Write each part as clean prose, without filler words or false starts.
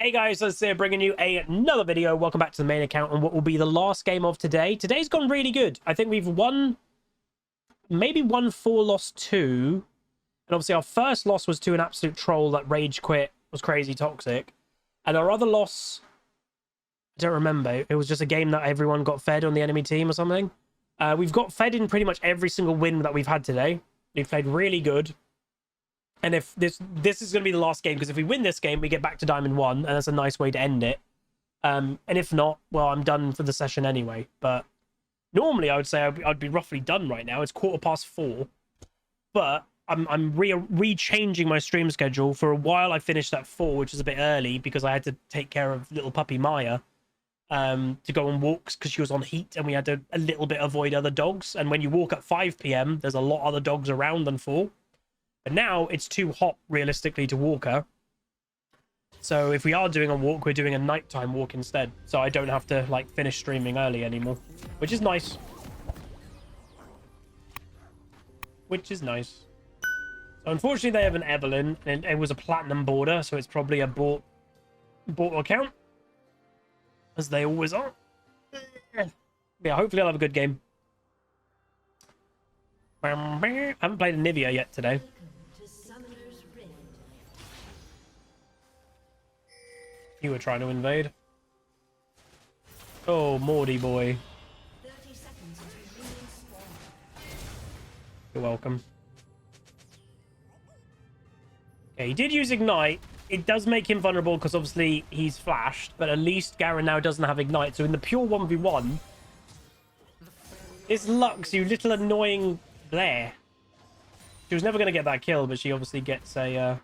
Hey guys, let's say bringing you another video. Welcome back to the main account and what will be the last game of today. Today's gone really good. I think we've won, maybe won 4, lost 2. And obviously our first loss was to an absolute troll that rage quit, was crazy toxic. And our other loss, I don't remember. It was just a game that everyone got fed on the enemy team or something. We've got fed in pretty much every single win that we've had today. We've played really good. And if this is going to be the last game, because if we win this game, we get back to Diamond 1, and that's a nice way to end it. And if not, well, I'm done for the session anyway. But normally, I would say I'd be roughly done right now. It's 4:15. But I'm re-changing my stream schedule. For a while, I finished at 4, which is a bit early, because I had to take care of little puppy Maya to go on walks, because she was on heat, and we had to a little bit avoid other dogs. And when you walk at 5 p.m., there's a lot other dogs around than 4. But now it's too hot, realistically, to walk her. So if we are doing a walk, we're doing a nighttime walk instead. So I don't have to, like, finish streaming early anymore. Which is nice. Which is nice. So unfortunately, they have an Evelyn. And it was a platinum border, so it's probably a bought account. As they always are. Yeah, hopefully I'll have a good game. I haven't played Anivia yet today. You were trying to invade. Oh, Morty boy. You're welcome. Okay, he did use Ignite. It does make him vulnerable because obviously he's flashed, but at least Garen now doesn't have Ignite. So in the pure 1v1, it's Lux, you little annoying Blair. She was never going to get that kill, but she obviously gets a...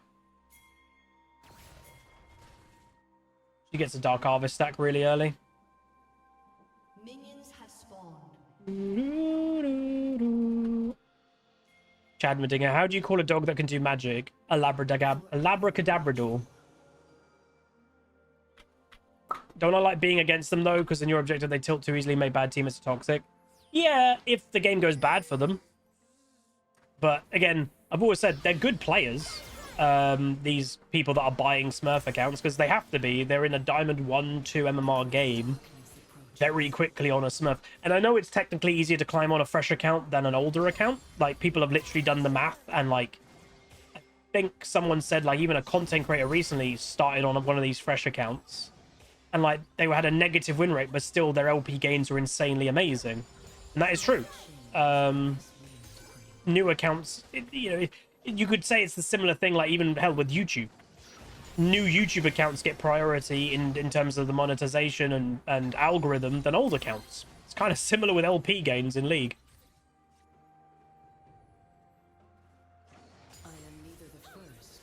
She gets a Dark Harvest stack really early. Minions have spawned. Chad Medinger, how do you call a dog that can do magic? A Labracadabrador. Don't I like being against them, though? Because in your objective, they tilt too easily, make bad teammates toxic. Yeah, if the game goes bad for them. But, again, I've always said they're good players. These people that are buying Smurf accounts, because they have to be. They're in a Diamond 1-2 MMR game very quickly on a Smurf. And I know it's technically easier to climb on a fresh account than an older account. Like, people have literally done the math, and, like, I think someone said, like, even a content creator recently started on one of these fresh accounts. And, like, they had a negative win rate, but still their LP gains were insanely amazing. And that is true. New accounts, you could say it's the similar thing, like even hell with YouTube. New YouTube accounts get priority in terms of the monetization and algorithm than old accounts. It's kind of similar with LP gains in League. I am neither the first.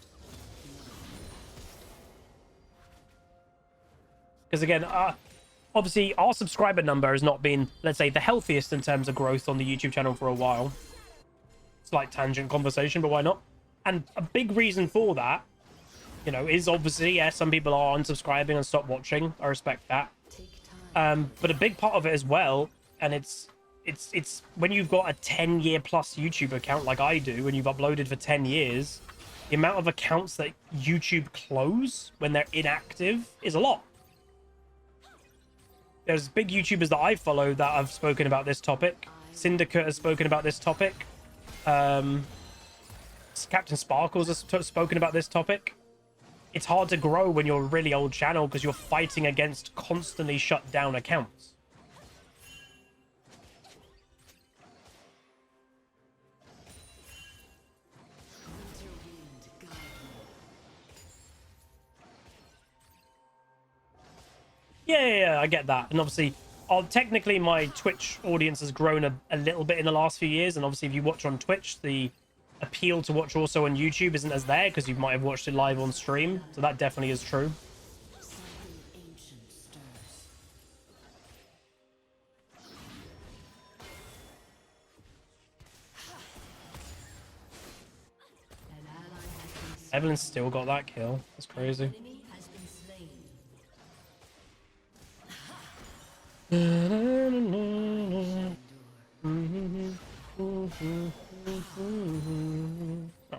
Because again, obviously our subscriber number has not been, let's say, the healthiest in terms of growth on the YouTube channel for a while. Slight tangent conversation, but why not? And a big reason for that, is obviously, yeah, some people are unsubscribing and stop watching. I respect that. But a big part of it as well, and it's when you've got a 10-year plus YouTube account like I do, and you've uploaded for 10 years, the amount of accounts that YouTube close when they're inactive is a lot. There's big YouTubers that I follow that have spoken about this topic. Syndicate has spoken about this topic. Captain Sparkles has spoken about this topic. It's hard to grow when you're a really old channel because you're fighting against constantly shut down accounts. Yeah, I get that. And obviously, technically my Twitch audience has grown a little bit in the last few years. And obviously, if you watch on Twitch, the appeal to watch also on YouTube isn't as there because you might have watched it live on stream. So that definitely is true. Evelyn's still got that kill. That's crazy. I'm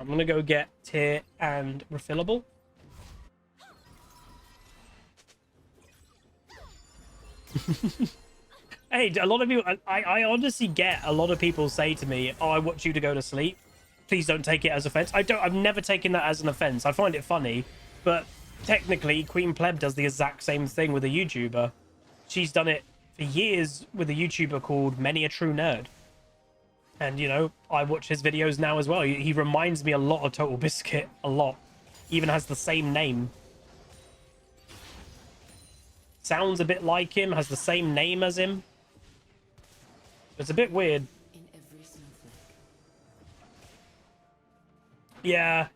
gonna go get tier and refillable. Hey, a lot of people, I honestly get a lot of people say to me, oh, I want you to go to sleep. Please don't take it as offense. I've never taken that as an offense. I find it funny, but technically Queen Pleb does the exact same thing with a YouTuber. She's done it for years with a YouTuber called Many a True Nerd. And, you know, I watch his videos now as well. He reminds me a lot of Total Biscuit, a lot. Even has the same name. Sounds a bit like him, has the same name as him. It's a bit weird. In every snowflake. Yeah,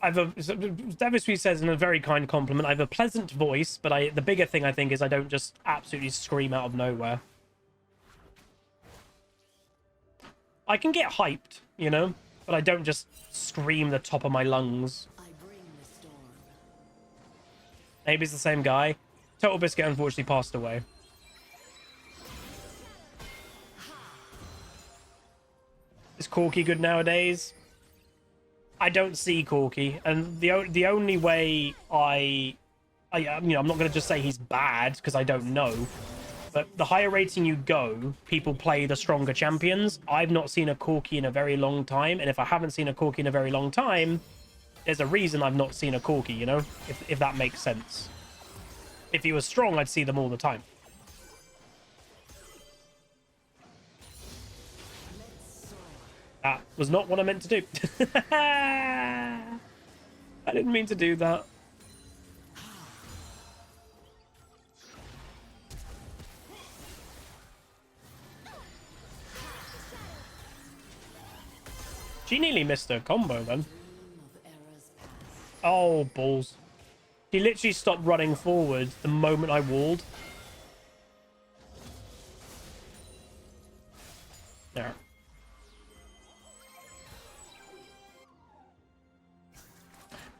Devisweet says in a very kind compliment, I have a pleasant voice, but the bigger thing I think is I don't just absolutely scream out of nowhere. I can get hyped, you know, but I don't just scream the top of my lungs. I bring the storm. Maybe it's the same guy. Total Biscuit unfortunately passed away. Is Corky good nowadays? I don't see Corky, and the only way I you know, I'm not going to just say he's bad because I don't know, but the higher rating you go, people play the stronger champions. I've not seen a Corky in a very long time, and if I haven't seen a Corky in a very long time, there's a reason I've not seen a Corky, you know, if that makes sense. If he was strong, I'd see them all the time. That was not what I meant to do. I didn't mean to do that. She nearly missed her combo then. Oh, balls. She literally stopped running forward the moment I walled. There.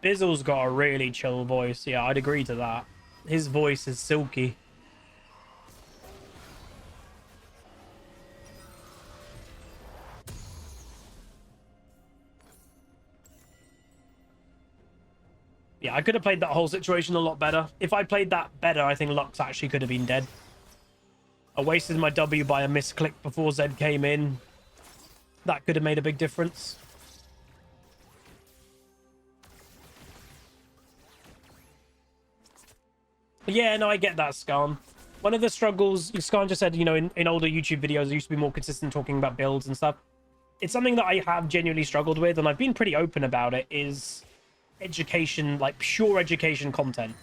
Bizzle's got a really chill voice. Yeah, I'd agree to that. His voice is silky. Yeah, I could have played that whole situation a lot better. If I played that better, I think Lux actually could have been dead. I wasted my W by a misclick before Zed came in. That could have made a big difference. Yeah, no, I get that, Skarn. One of the struggles, Skarn just said, you know, in older YouTube videos, I used to be more consistent talking about builds and stuff. It's something that I have genuinely struggled with, and I've been pretty open about it, is education, like pure education content.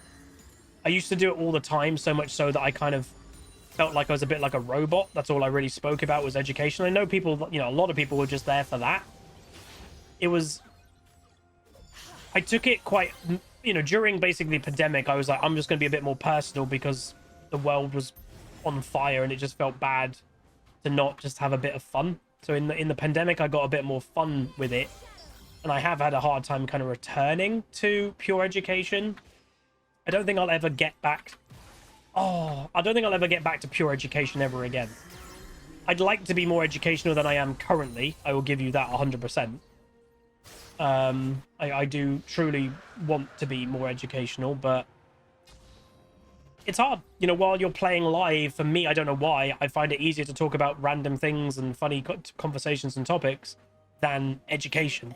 I used to do it all the time, so much so that I kind of felt like I was a bit like a robot. That's all I really spoke about was education. I know people, you know, a lot of people were just there for that. It was... I took it quite... You know, during basically the pandemic, I was like, I'm just going to be a bit more personal because the world was on fire and it just felt bad to not just have a bit of fun. So in the pandemic, I got a bit more fun with it. And I have had a hard time kind of returning to pure education. I don't think I'll ever get back... Oh, I don't think I'll ever get back to pure education ever again. I'd like to be more educational than I am currently. I will give you that 100%. I do truly want to be more educational, but it's hard. You know, while you're playing live, for me, I don't know why, I find it easier to talk about random things and funny conversations and topics than education.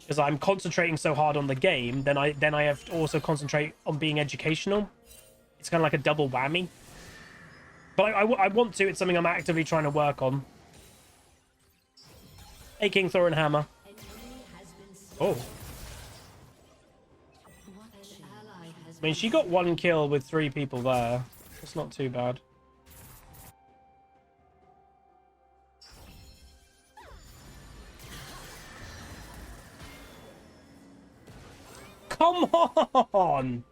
Because I'm concentrating so hard on the game, then I have to also concentrate on being educational. It's kind of like a double whammy. But I want to. It's something I'm actively trying to work on. Hey, King Thor and Hammer. Oh. I mean, she got 1 kill with 3 people there. It's not too bad. Come on!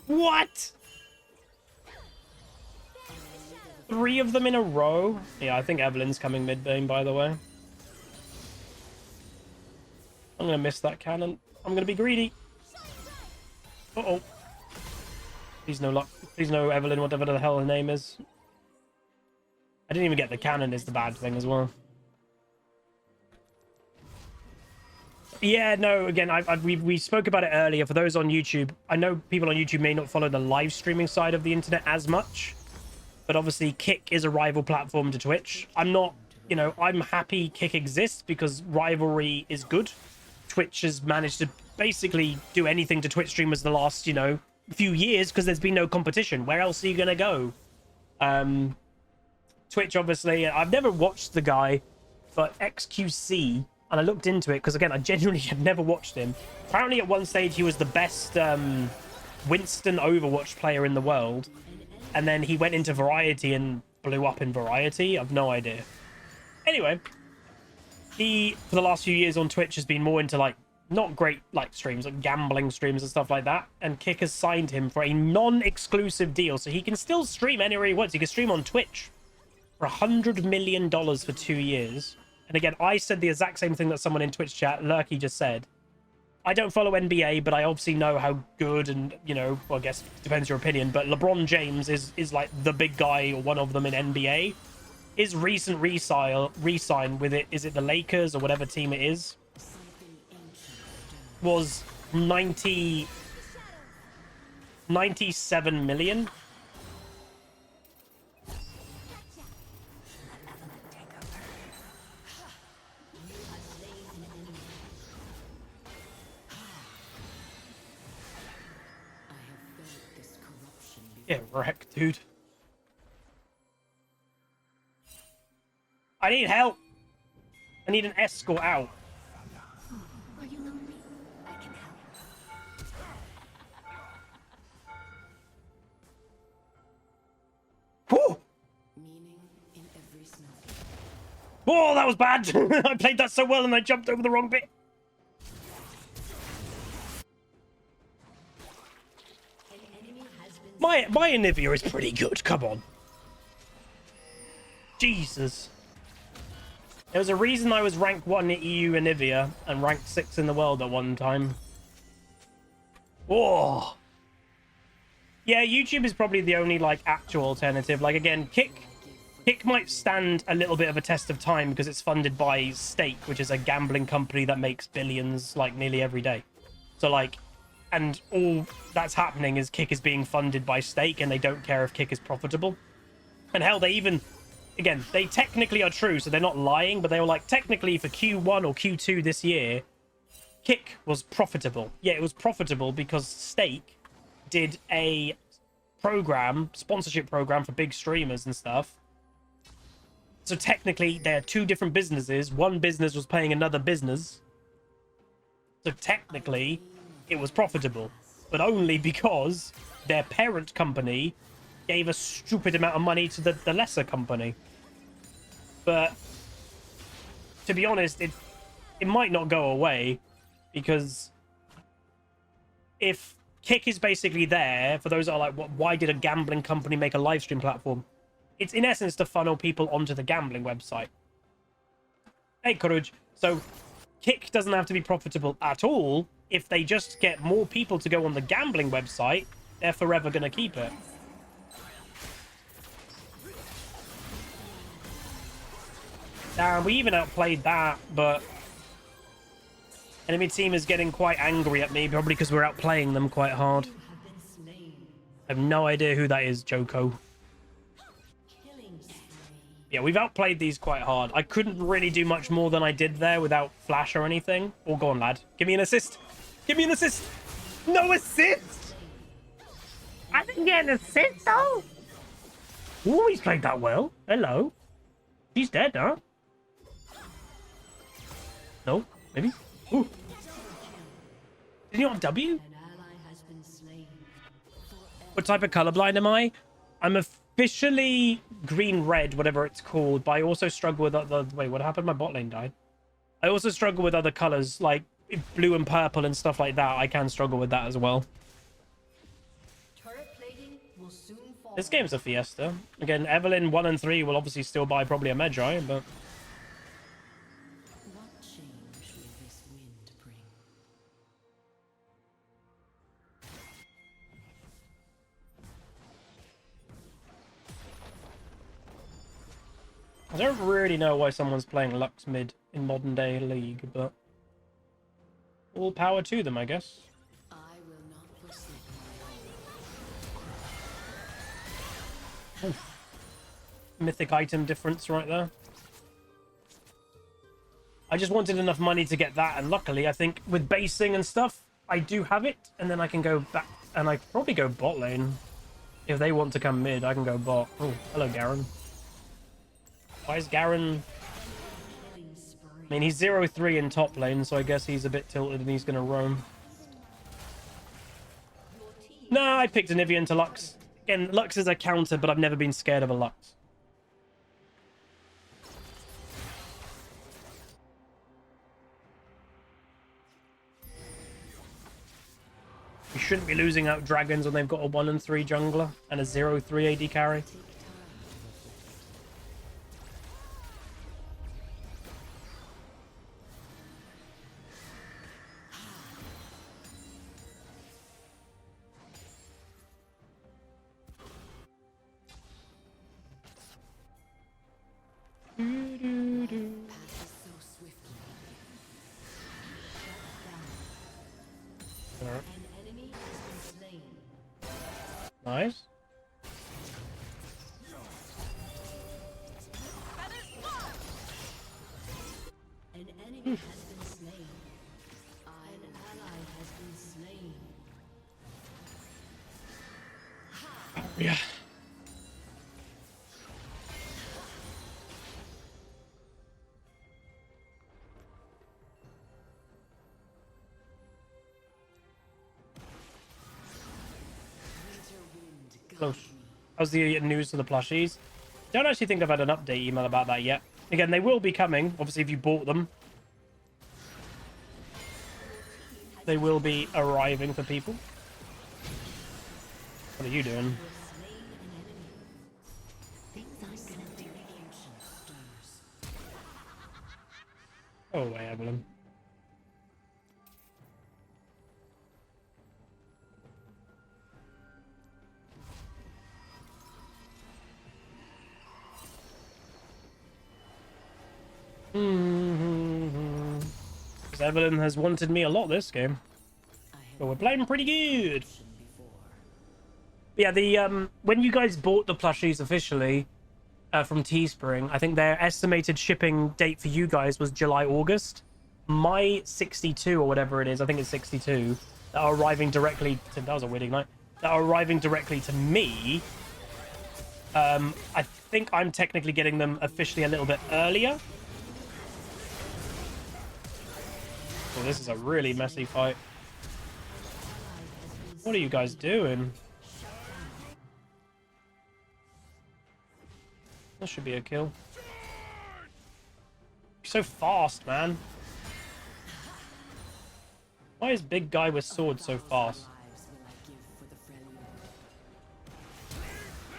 What? 3 of them in a row? Yeah, I think Evelyn's coming mid-lane, by the way. I'm going to miss that cannon. I'm going to be greedy. Uh-oh. Please no luck. Please no Evelyn, whatever the hell her name is. I didn't even get the cannon is the bad thing as well. Yeah, no, again, we spoke about it earlier. For those on YouTube, I know people on YouTube may not follow the live streaming side of the internet as much. but obviously Kick is a rival platform to Twitch. I'm not, you know, I'm happy Kick exists because rivalry is good. Twitch has managed to basically do anything to Twitch streamers the last, you know, few years because there's been no competition. Where else are you gonna go? Twitch, obviously, I've never watched the guy, but XQC, and I looked into it because, again, I genuinely had never watched him. Apparently, at one stage, he was the best Winston Overwatch player in the world, and then he went into Variety and blew up in Variety. I've no idea. Anyway, he, for the last few years on Twitch, has been more into, like, not great, like, streams, like gambling streams and stuff like that, and Kick has signed him for a non-exclusive deal, so he can still stream anywhere he wants. He can stream on Twitch for $100 million for 2 years. And again, I said the exact same thing that someone in Twitch chat, Lurky, just said. I don't follow NBA, but I obviously know how good and, you know, well, I guess it depends your opinion, but LeBron James is like the big guy or one of them in NBA. His recent re-sign with it, is it the Lakers or whatever team it is, was 97 million. Yeah, wreck, dude. I need help. I need an escort out. Are you lonely? I can help. Whew. Meaning in every snowflake. Oh, that was bad. I played that so well and I jumped over the wrong bit. An enemy has been My Anivia is pretty good. Come on. Jesus. There was a reason I was rank 1 at EU Anivia and rank 6 in the world at one time. Oh. Yeah, YouTube is probably the only, like, actual alternative. Like, again, Kick might stand a little bit of a test of time because it's funded by Stake, which is a gambling company that makes billions, like, nearly every day. So, like, and all that's happening is Kick is being funded by Stake, and they don't care if Kick is profitable. And hell, they even, again, they technically are true, so they're not lying, but they were like, technically for Q1 or Q2 this year, Kick was profitable. Yeah, it was profitable because Stake did a program, sponsorship program for big streamers and stuff. So technically, they're two different businesses. One business was paying another business. So technically, it was profitable, but only because their parent company gave a stupid amount of money to the lesser company. But to be honest, it might not go away, because if Kick is basically there, for those that are like, why did a gambling company make a live stream platform? It's in essence to funnel people onto the gambling website. Hey, Courage. So Kick doesn't have to be profitable at all. If they just get more people to go on the gambling website, they're forever going to keep it. Damn, we even outplayed that, but enemy team is getting quite angry at me, probably because we're outplaying them quite hard. have been slain. I have no idea who that is, Joko. Killing spree. Yeah, we've outplayed these quite hard. I couldn't really do much more than I did there without flash or anything. Oh, go on, lad. Give me an assist. Give me an assist. No assist. I didn't get an assist, though. Oh, he's played that well. Hello. He's dead, huh? No, maybe. Ooh. Did you have W? An ally has been slain. What type of colorblind am I? I'm officially green-red, whatever it's called, but I also struggle with other... Wait, what happened? My bot lane died. I also struggle with other colors, like blue and purple and stuff like that. I can struggle with that as well. Turret plating will soon fall. This game's a fiesta. Again, Evelyn 1 and 3 will obviously still buy probably a Magi, but... What change will this wind bring? I don't really know why someone's playing Lux mid in modern day League, but all power to them, I guess. I will not forsake my mythic item difference right there. I just wanted enough money to get that, and luckily, I think with basing and stuff, I do have it, and then I can go back, and I probably go bot lane. If they want to come mid, I can go bot. Oh, hello, Garen. Why is Garen... I mean, he's 0-3 in top lane, so I guess he's a bit tilted and he's going to roam. Nah, I picked Anivia into Lux. Again, Lux is a counter, but I've never been scared of a Lux. You shouldn't be losing out dragons when they've got a 1 and 3 jungler and a 0-3 AD carry. Nice. An enemy has been slain. An ally has been slain. Yeah. Close. How's the news to the plushies? Don't actually think I've had an update email about that yet. Again, they will be coming. Obviously, if you bought them, they will be arriving for people. What are you doing? Go away, Evelyn. Because Evelyn has wanted me a lot this game. But we're playing pretty good. Yeah, the when you guys bought the plushies officially from Teespring, I think their estimated shipping date for you guys was July, August. My 62 or whatever it is, I think it's 62, that are arriving directly to... That was a weird ignite. That are arriving directly to me. I think I'm technically getting them officially a little bit earlier. Oh, this is a really messy fight. What are you guys doing? That should be a kill. You're so fast, man. Why is big guy with sword so fast?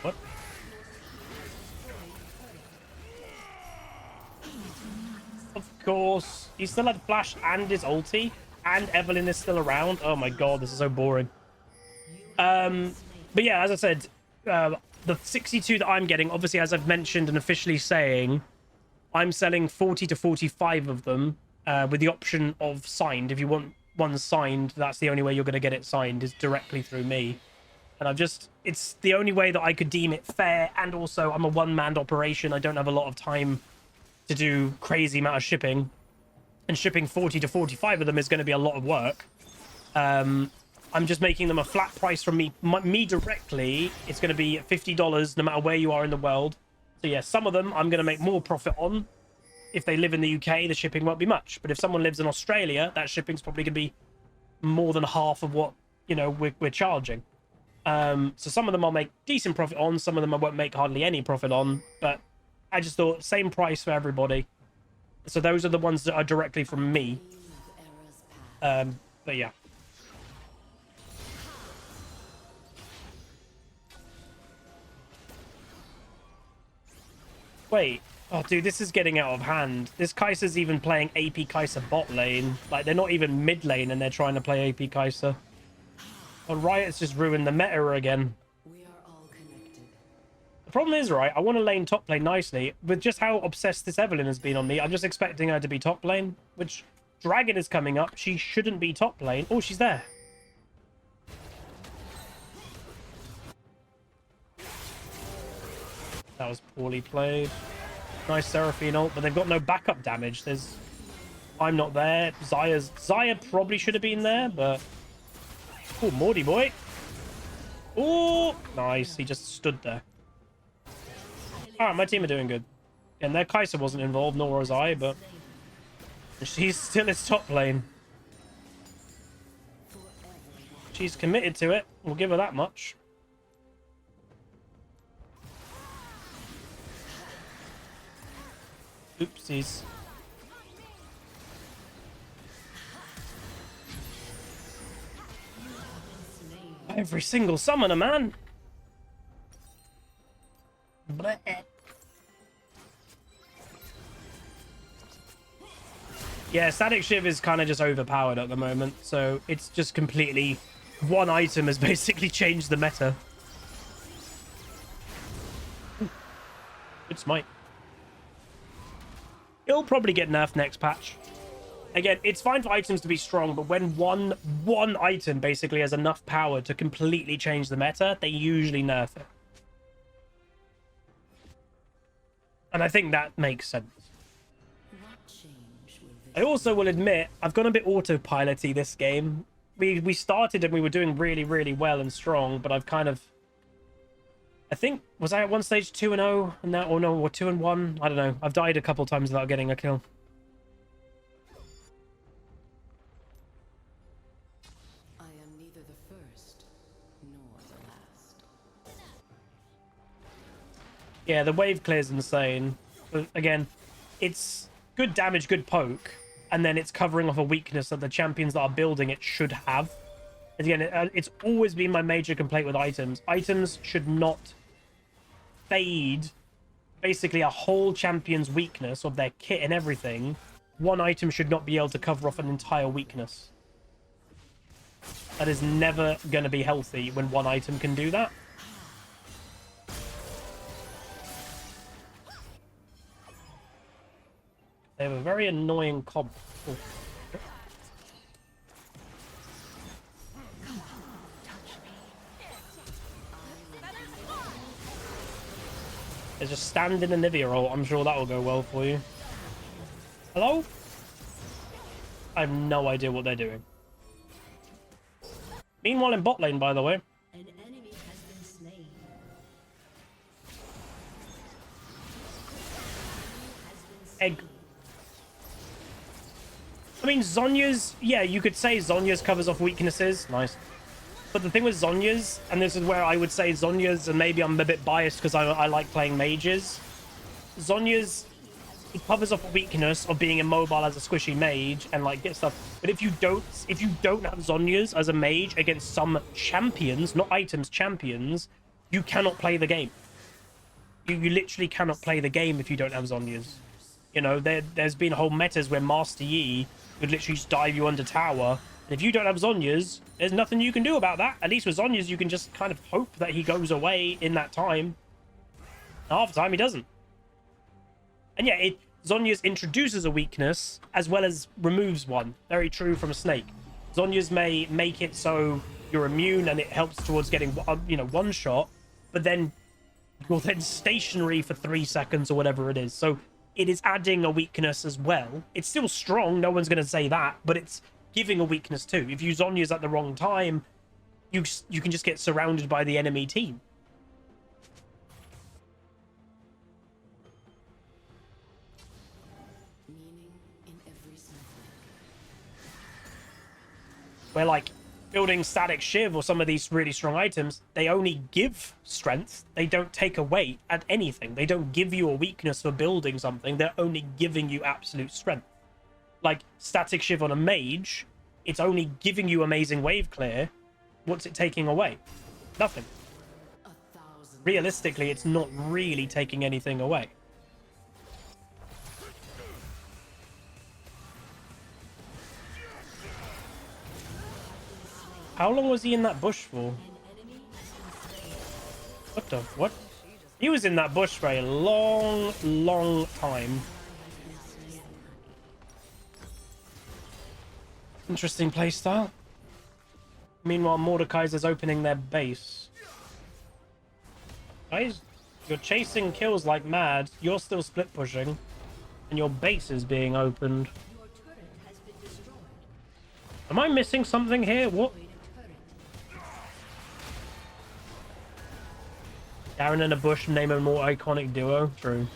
What? Of course. He still had flash and his ulti, and Evelyn is still around. Oh my god, this is so boring. But yeah, as I said, the 62 that I'm getting, obviously, as I've mentioned and officially saying, I'm selling 40 to 45 of them with the option of signed. If you want one signed, that's the only way you're going to get it signed, is directly through me. And I've just... It's the only way that I could deem it fair, and also I'm a one-man operation. I don't have a lot of time to do crazy amount of shipping. And shipping 40 to 45 of them is going to be a lot of work. I'm just making them a flat price from me directly. It's going to be $50 no matter where you are in the world. So yeah, some of them I'm going to make more profit on. If they live in the UK, the shipping won't be much. But if someone lives in Australia, that shipping's probably going to be more than half of what, you know, we're charging. So some of them I'll make decent profit on. Some of them I won't make hardly any profit on. But I just thought same price for everybody. So those are the ones that are directly from me. But yeah. Wait. Oh, dude, this is getting out of hand. This Kai'Sa's even playing AP Kai'Sa bot lane. Like, they're not even mid lane and they're trying to play AP Kai'Sa. Oh, Riot's just ruined the meta again. We are all connected. The problem is, right, I want to lane top lane nicely. With just how obsessed this Evelyn has been on me, I'm just expecting her to be top lane. Which, Dragon is coming up. She shouldn't be top lane. Oh, she's there. That was poorly played. Nice Seraphine ult, but they've got no backup damage. I'm not there. Xayah probably should have been there, but... Oh, Morty boy. Oh, nice. He just stood there. Alright, my team are doing good. And their Kai'Sa wasn't involved, nor was I, but... She's still its top lane. She's committed to it. We'll give her that much. Oopsies. Every single summoner, man. Bleh. Yeah, Static Shiv is kind of just overpowered at the moment, so it's just completely... One item has basically changed the meta. Good smite. It'll probably get nerfed next patch. Again, it's fine for items to be strong, but when one item basically has enough power to completely change the meta, they usually nerf it. And I think that makes sense. I also will admit, I've gone a bit autopilot-y this game. We started and we were doing really, really well and strong, but I've kind of... I think, was I at one stage 2-0 and now, or no, or 2-1? I don't know. I've died a couple times without getting a kill. I am neither the first nor the last. Yeah, the wave clear's insane. But again, it's good damage, good poke, and then it's covering off a weakness that the champions that are building it should have. Again, it's always been my major complaint with items. Items should not fade basically a whole champion's weakness of their kit and everything. One item should not be able to cover off an entire weakness. That is never going to be healthy when one item can do that. They have a very annoying comp. Oh. There's just stand in Anivia roll. I'm sure that will go well for you. Hello? I have no idea what they're doing. Meanwhile in bot lane, by the way. An enemy has been slain. Egg. I mean, Zhonya's... Yeah, you could say Zhonya's covers off weaknesses. Nice. But the thing with Zhonya's, and this is where I would say Zhonya's, and maybe I'm a bit biased because I like playing mages. Zhonya's, it covers off a weakness of being immobile as a squishy mage and like get stuff. But if you don't have Zhonya's as a mage against some champions, not items, champions, you cannot play the game. You literally cannot play the game if you don't have Zhonya's. You know, there's been whole metas where Master Yi could literally just dive you under tower. And if you don't have Zhonya's, there's nothing you can do about that. At least with Zhonya's, you can just kind of hope that he goes away in that time. Half the time, he doesn't. And yeah, Zhonya's introduces a weakness as well as removes one. Very true from a snake. Zhonya's may make it so you're immune and it helps towards getting, one shot. But then you're then stationary for 3 seconds or whatever it is. So it is adding a weakness as well. It's still strong. No one's going to say that. But it's giving a weakness too. If you Zhonya's at the wrong time, you can just get surrounded by the enemy team. Meaning in every snowflake. Where like building Static Shiv or some of these really strong items, they only give strength. They don't take away at anything. They don't give you a weakness for building something. They're only giving you absolute strength. Like Static Shiv on a mage, it's only giving you amazing wave clear. What's it taking away? Nothing. Realistically, it's not really taking anything away. How long was he in that bush for? What the... What? He was in that bush for a long, long time. Interesting playstyle. Meanwhile, Mordekaiser's opening their base. Guys, You're chasing kills like mad. You're still split pushing. And your base is being opened. Your turret has been destroyed. Am I missing something here? What? Destroyed a turret. Garen and a bush name a more iconic duo. True.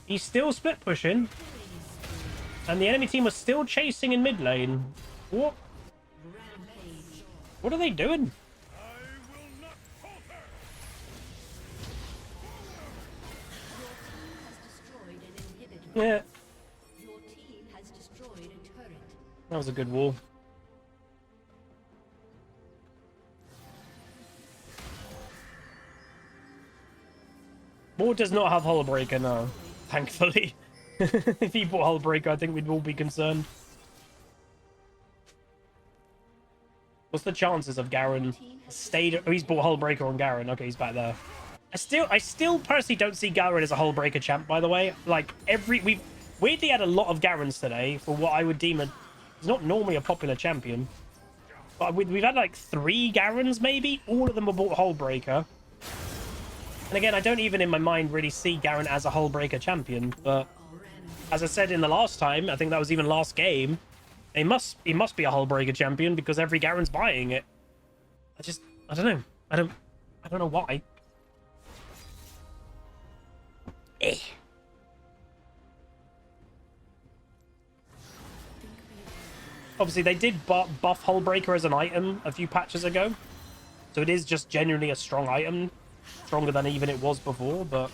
He's still split pushing. And the enemy team was still chasing in mid lane. What? Rampage. What are they doing? Destroyed an inhibitor. Yeah, Your team has destroyed a turret. that was a good wall. War does not have Hull Breaker, no. Thankfully. If he bought Hull Breaker, I think we'd all be concerned. What's the chances of Garen stayed? Oh, he's bought Hull Breaker on Garen. Okay, he's back there. I still personally don't see Garen as a Hull Breaker champ, by the way. Like, we've weirdly had a lot of Garens today for what I would deem he's not normally a popular champion. But we've had like 3 Garens, maybe. All of them were bought Hull Breaker. And again, I don't even in my mind really see Garen as a Hull Breaker champion. But as I said in the last time, I think that was even last game, he must be a Hull Breaker champion because every Garen's buying it. I don't know. I don't know why. Eh. Obviously, they did buff Hullbreaker as an item a few patches ago. So it is just genuinely a strong item. Stronger than even it was before, but...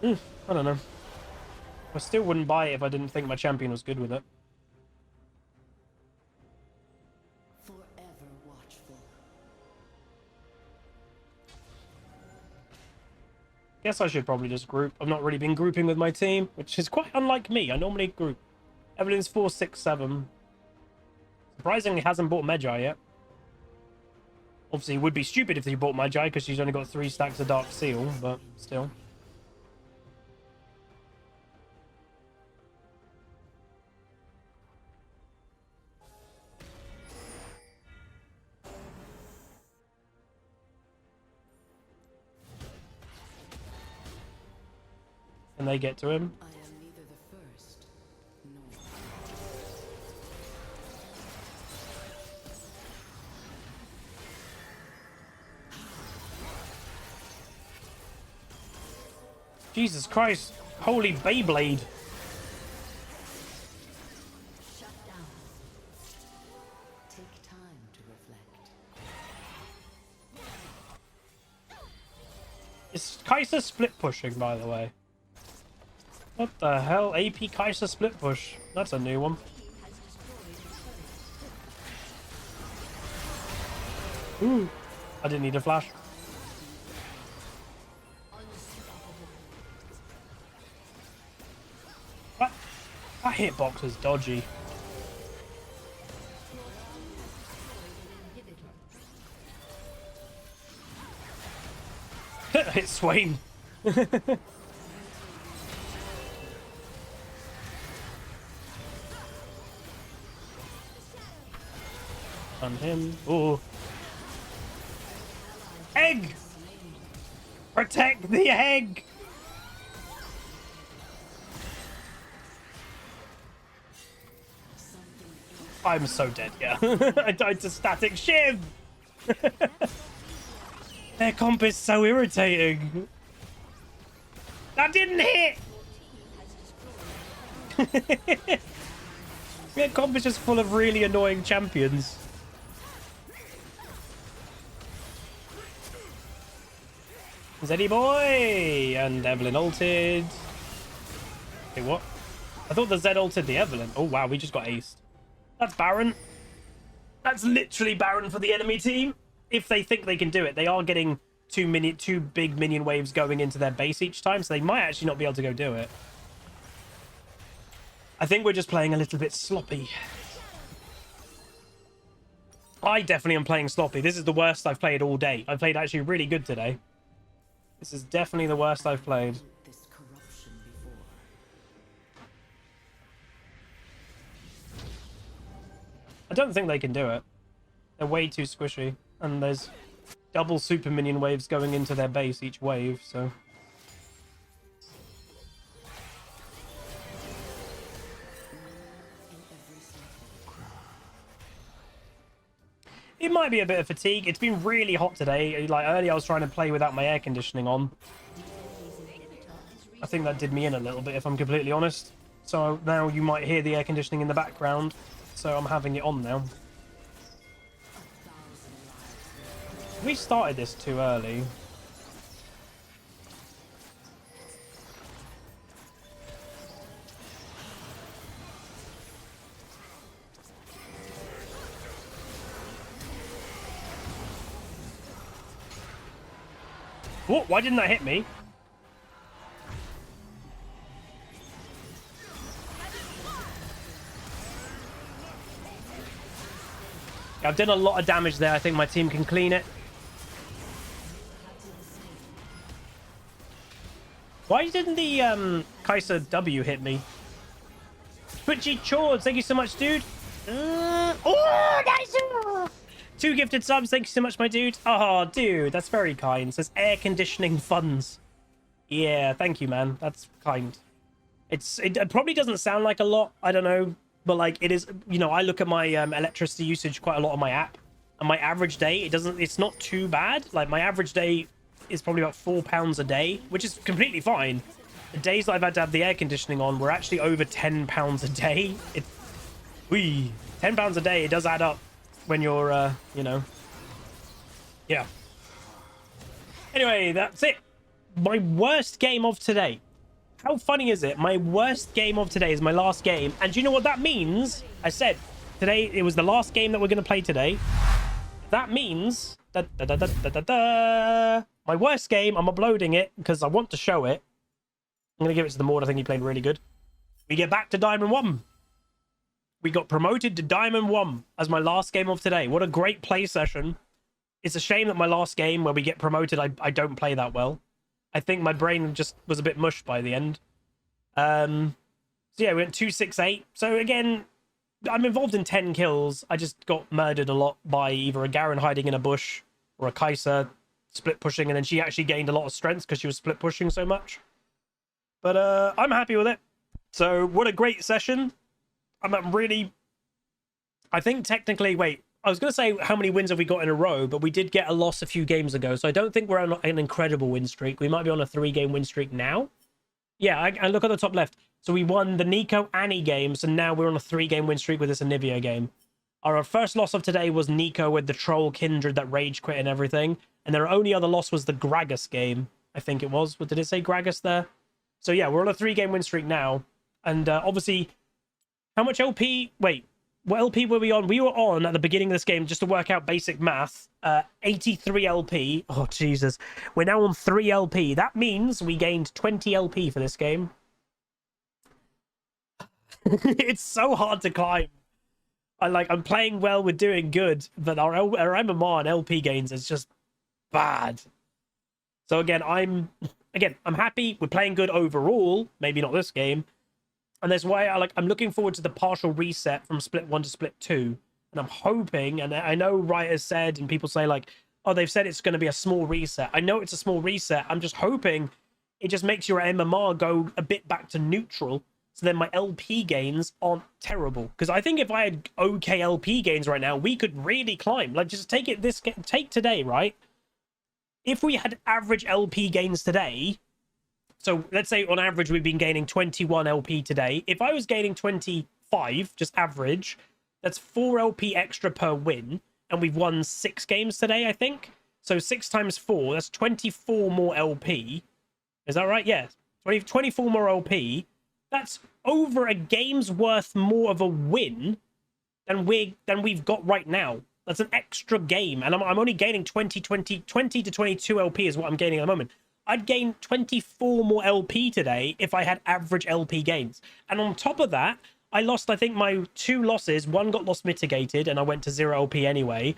I don't know. I still wouldn't buy it if I didn't think my champion was good with it. Forever watchful. Guess I should probably just group. I've not really been grouping with my team, which is quite unlike me. I normally group. Evelyn's 4, 6, 7. Surprisingly, hasn't bought Magi yet. Obviously, it would be stupid if he bought Magi because she's only got 3 stacks of Dark Seal, but still. Can they get to him? I am neither the first nor Jesus Christ. Holy Beyblade. shut down. Take time to reflect. Is Kai'Sa split pushing, by the way? What the hell? AP Kai'Sa split push. That's a new one. Team has destroyed a turret. Ooh. I didn't need a flash. That hitbox is dodgy. It's Swain. On him. Ooh. Egg! Protect the egg! I'm so dead, yeah. I died to static shiv! Their comp is so irritating. That didn't hit! Their comp is just full of really annoying champions. Zeddy boy! And Evelyn ulted. Okay, what? I thought the Zed ulted the Evelyn. Oh wow, we just got aced. That's Baron. That's literally Baron for the enemy team. If they think they can do it. They are getting two big minion waves going into their base each time, so they might actually not be able to go do it. I think we're just playing a little bit sloppy. I definitely am playing sloppy. This is the worst I've played all day. I played actually really good today. This is definitely the worst I've played. This corruption before. I don't think they can do it. They're way too squishy. And there's double super minion waves going into their base each wave, so... It might be a bit of fatigue. It's been really hot today. Like, earlier I was trying to play without my air conditioning on. I think that did me in a little bit, if I'm completely honest. So now you might hear the air conditioning in the background. So I'm having it on now. We started this too early. Whoa, why didn't that hit me? I've done a lot of damage there. I think my team can clean it. Why didn't the Kaiser W hit me? Twitchy Chords, thank you so much, dude. Oh, nice! 2 gifted subs, thank you so much, my dude. Oh, dude, that's very kind. It says air conditioning funds. Yeah, thank you, man. That's kind. It probably doesn't sound like a lot. I don't know. But, like, it is... You know, I look at my electricity usage quite a lot on my app. And my average day, it's not too bad. Like, my average day is probably about £4 a day, which is completely fine. The days that I've had to have the air conditioning on were actually over £10 a day. £10 a day, it does add up when you're, you know... Yeah. Anyway, that's it. My worst game of today. How funny is it? My worst game of today is my last game. And do you know what that means? I said today, it was the last game that we're going to play today. That means... my worst game, I'm uploading it because I want to show it. I'm going to give it to the Maud. I think he played really good. We get back to Diamond 1. We got promoted to Diamond 1 as my last game of today. What a great play session. It's a shame that my last game where we get promoted, I don't play that well. I think my brain just was a bit mushed by the end. So yeah, we went 2-6-8. So again, I'm involved in 10 kills. I just got murdered a lot by either a Garen hiding in a bush or a Kaiser split pushing, and then she actually gained a lot of strength because she was split pushing so much. But I'm happy with it. So what a great session. I'm really... I think technically... Wait, I was going to say how many wins have we got in a row, but we did get a loss a few games ago, so I don't think we're on an incredible win streak. We might be on a 3-game win streak now. Yeah, I look at the top left. So we won the Nico Annie game, so now we're on a 3-game win streak with this Anivia game. Our first loss of today was Nico with the Troll Kindred that rage quit and everything. And their only other loss was the Gragas game, I think it was. What did it say, Gragas there? So yeah, we're on a 3-game win streak now. And obviously, how much LP... Wait, what LP were we on? We were on, at the beginning of this game, just to work out basic math, 83 LP. Oh, Jesus. We're now on 3 LP. That means we gained 20 LP for this game. It's so hard to climb. I'm playing well, we're doing good, but our MMR and LP gains is just bad. So again, I'm happy. We're playing good overall. Maybe not this game. And that's why I'm looking forward to the partial reset from split 1 to split 2. And I'm hoping, and I know writers said, and people say like, oh, they've said it's going to be a small reset. I know it's a small reset. I'm just hoping it just makes your MMR go a bit back to neutral. So then my LP gains aren't terrible. Because I think if I had okay LP gains right now, we could really climb. Like, just take today, right? If we had average LP gains today... So let's say on average, we've been gaining 21 LP today. If I was gaining 25, just average, that's 4 LP extra per win. And we've won 6 games today, I think. So 6 times 4, that's 24 more LP. Is that right? Yeah. 24 more LP. That's over a game's worth more of a win than we've got right now. That's an extra game. And I'm only gaining 20 to 22 LP is what I'm gaining at the moment. I'd gain 24 more LP today if I had average LP gains. And on top of that, I lost, I think, my 2 losses. One got loss mitigated, and I went to 0 LP anyway.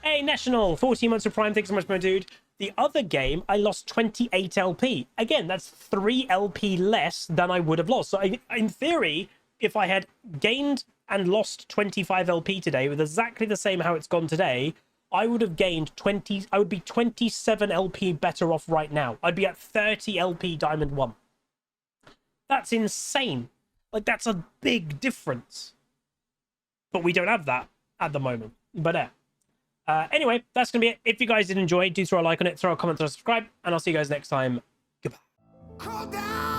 Hey, National, 14 months of Prime. Thanks so much, my dude. The other game, I lost 28 LP. Again, that's 3 LP less than I would have lost. So in theory, if I had gained and lost 25 LP today with exactly the same how it's gone today, I would have gained 20. I would be 27 LP better off right now. I'd be at 30 LP Diamond 1. That's insane. Like, that's a big difference. But we don't have that at the moment. But anyway, that's going to be it. If you guys did enjoy, do throw a like on it, throw a comment, throw a subscribe, and I'll see you guys next time. Goodbye.